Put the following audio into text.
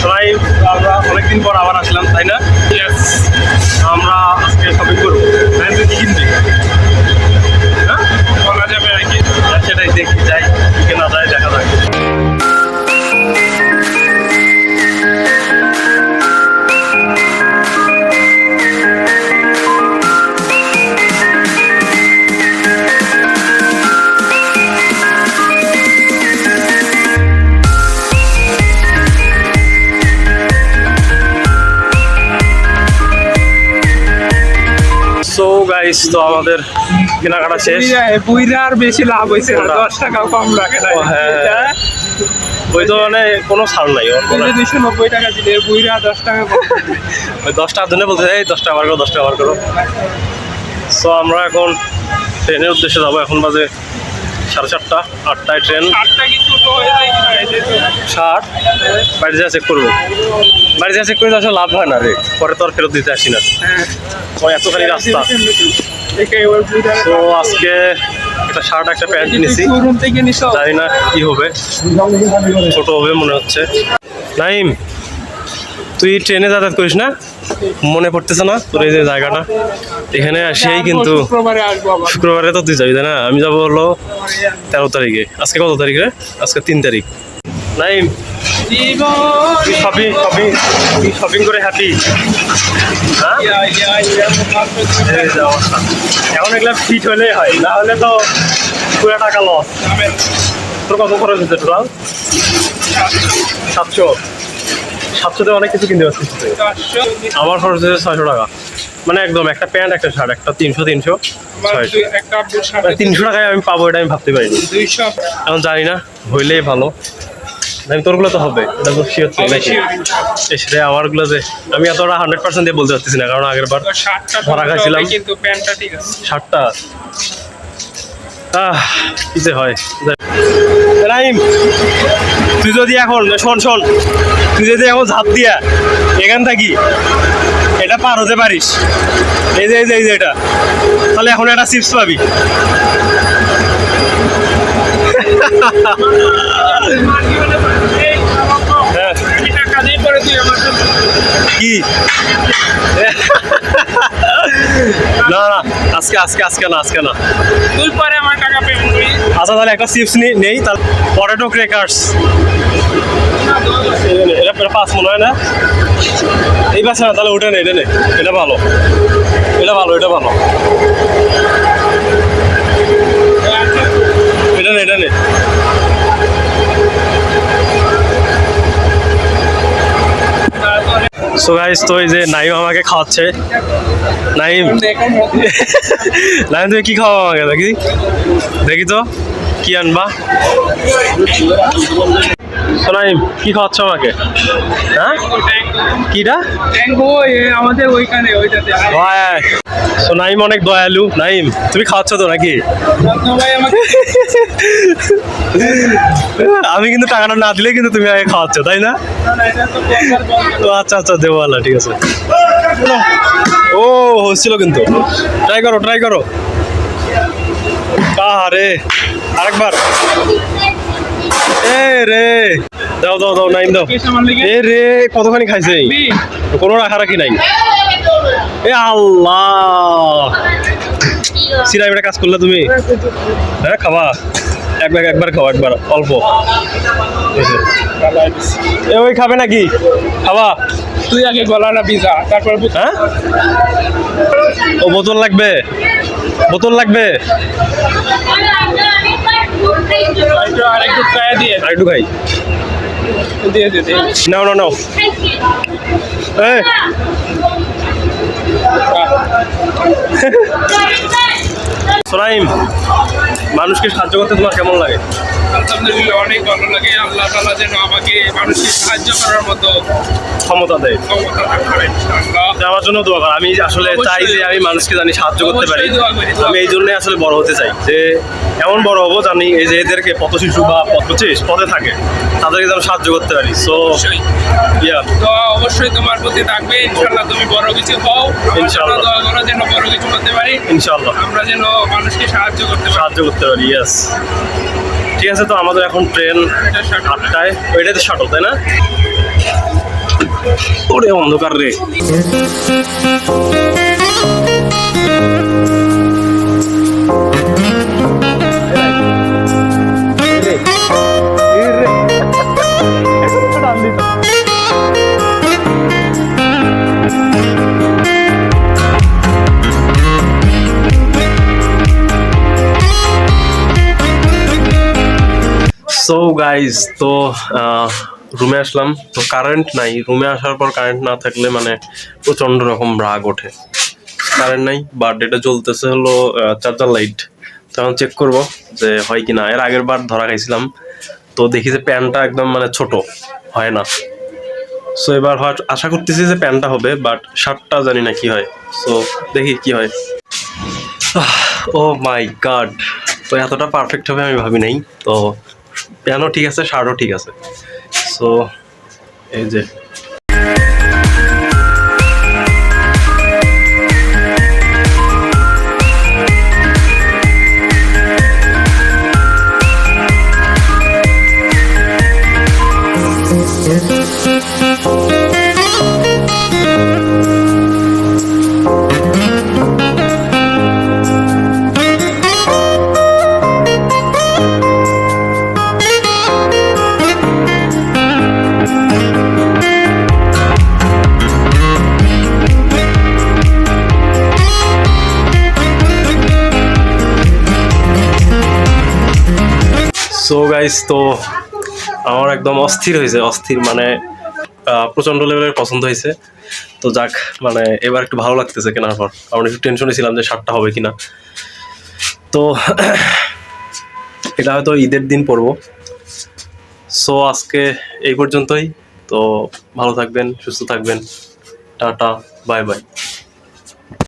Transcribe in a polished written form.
সবাই আমরা অনেকদিন পর আবার আসলাম, তাই না? আমরা আজকে শপিং করবো। তাই তুই কি কিনবি? হ্যাঁ, বলা যাবে আর কি। সেটাই দেখি, যাই কেনা যায়, দেখা যাক। সো গাইস, তো আমাদের কেনাকাটা শেষ। বুইরার বেশি লাভ হয়েছে, 10 টাকা কম রাখে না। হ্যাঁ, ওই তো মানে কোনো ছাড় নাই। 290 টাকা দিলে বুইরা 10 টাকা কম। ওই 10 টাকার জন্য বলতে চাই 10 টাকা বার করো, 10 টাকা বার করো। সো আমরা এখন ট্রেনের উদ্দেশ্যে যাবো। এখন বাজে 7:30, 8টায় ট্রেন। 60 বাড়ি যা চেক করবো। বাড়ি যা চেক করে আসলে লাভ হয় না রে, পরে তো আর ফেরত দিতে আসি না। এতখানি রাস্তা। তো আজকে একটা শার্ট, একটা প্যান্ট কিনেছি, জানি না কি হবে, ছোট হবে মনে হচ্ছে। নাইম, তুই ট্রেনে যাতায়াত করিস না? মনে পড়তেছে না তোর এই যে জায়গাটা? এখানে আসেই কিন্তু শুক্রবারে তো তুই যাবি, তাই না? আমি যাবো হলো 13 তারিখে। আজকে কত তারিখ রে? আজকে 3 তারিখ। নাইম, শপিং করে হ্যাপি? এখন এগুলো ফিট হলেই হয়, না হলে তো পুরো টাকা লস। তোর কত খরচ হচ্ছে টোটাল? 700-700-তে অনেক কিছু কিনতে পারছিস। আমার খরচ হচ্ছে 600 টাকা, মানে একদম একটা প্যান্ট, একটা শার্ট, একটা 300 300 টাকায় আমি পাবো, এটা আমি ভাবতে পারিনি। এখন জানি না, হইলেই ভালো। তোরগুলো তো হবে, এটা তো শিওর নাকি? সেটাই আমারগুলো যে আমি এতটা 100% দিয়ে বলতে পারতেছি না, কারণ আগের বার ধরা খাইছিলাম। শার্টটা কি যে হয়। রাইম, তুই যদি এখন শোন, তুই যদি এখন ঝাঁপ দিয়া এখান থাকি এটা পার হতে পারিস, এই যে এটা, তাহলে এখন একটা চিপস পাবি। কি না আজকে না তুই পরে আমার টাকা পেমেন্ট করিস। আচ্ছা, তাহলে একটা চিপস নেই, তাহলে পটেটো ক্র্যাকার্স এটা 5 মনে হয় না? এই পাশে না, তাহলে ওটা নেই, এটা ভালো। এটা নেই। সো গাইস, তো এই যে নাইম আমাকে খাওয়াচ্ছে। নাইম তুমি কি খাওয়া আমাকে? দেখি তো কি আনবা। নাইম, কি খাওয়াচ্ছ আমাকে? হ্যাঁ, কিটা? আমাদের ওইখানে ওইটাতে। নাইম অনেক দয়ালু। নাইম, তুমি খাওয়াচ্ছ তো নাকি? আমি কিন্তু টাকাটা না দিলে কিন্তু তুমি আগে খাওয়াচ্ছ, তাই না? আচ্ছা দেবো, আল্লাহ, ঠিক আছে। ও হচ্ছিল কিন্তু, ট্রাই করো। আরে আরেকবার। এ রে, দাও নাইম দাও। এ রে, কতখানি খাইছে, কোনো রাখি নাই। এ আল্লাহ, সিরা একটা কাজ করলে তুমি। হ্যাঁ, খাবা? একবার খাও, একবার অল্প। এ ওই খাবে নাকি? খাবা? তুই আগে গলাটা ভিজা, তারপর। হ্যাঁ, ও বোতল লাগবে। আরেকটু খাই দিয়ে। আরেকটু খাই দিয়ে নাও। সোনাইম, মানুষকে সাহায্য করতে তোমার কেমন লাগে? আলহামদুলিল্লাহ, অনেক ভালো লাগে। আল্লাহ তাআলা যেন আমাকে মানুষকে সাহায্য করার মতো ক্ষমতা দেয়। আমার জন্য দোয়া কর। আমি আসলে চাই যে আমি মানুষকে জানি সাহায্য করতে পারি। আমি এই জন্যই আসলে বড় হতে চাই, যে এমন বড় হবো জানি এই যে এদেরকে পথ শিশু বা পথে থাকে তাদেরকে যেন সাহায্য করতে পারি। সো অবশ্যই তোমার প্রতি থাকবে। ইনশাআল্লাহ তুমি বড় কিছু হও। ইনশাআল্লাহ দোয়া করো যেন বড় কিছু করতে পারি। ইনশাআল্লাহ আমরা যেন মানুষকে সাহায্য করতে পারি। ইয়েস, ঠিক আছে। তো আমাদের এখন ট্রেন 8টায়, ওইটাতে শাটল, তাই না? ওরে অন্ধকার রে। সো গাইজ, তো রুমে আসলাম, তো কারেন্ট নাই। রুমে আসার পর কারেন্ট না থাকলে মানে প্রচণ্ড রকম রাগ ওঠে। কারেন্ট নাই, বাট এটা জ্বলতেছে হলো চার্জার লাইট। তখন চেক করব যে হয় কি না। এর আগের বার ধরা খাইছিলাম, তো দেখি যে প্যানটা একদম মানে ছোট হয় না। সো এবার আশা করতেছি যে প্যানটা হবে, বাট শার্টটা জানি না কি হয়। সো দেখি কি হয়। ও মাই গড, তো এতটা পারফেক্ট হবে আমি ভাবি নাই। তো প্যানও ঠিক আছে, শার্টও ঠিক আছে। সো এই যে সো গাইস, তো আমার একদম অস্থির হয়েছে, অস্থির মানে প্রচণ্ড লেভেলের পছন্দ হয়েছে। তো যাক, মানে এবার একটু ভালো লাগতেছে কেনার পর। আমরা একটু টেনশনে ছিলাম যে শার্টটা হবে কিনা। তো এটা হয়তো ঈদের দিন পরবো। সো আজকে এই পর্যন্তই। তো ভালো থাকবেন, সুস্থ থাকবেন, টাটা, বাই বাই।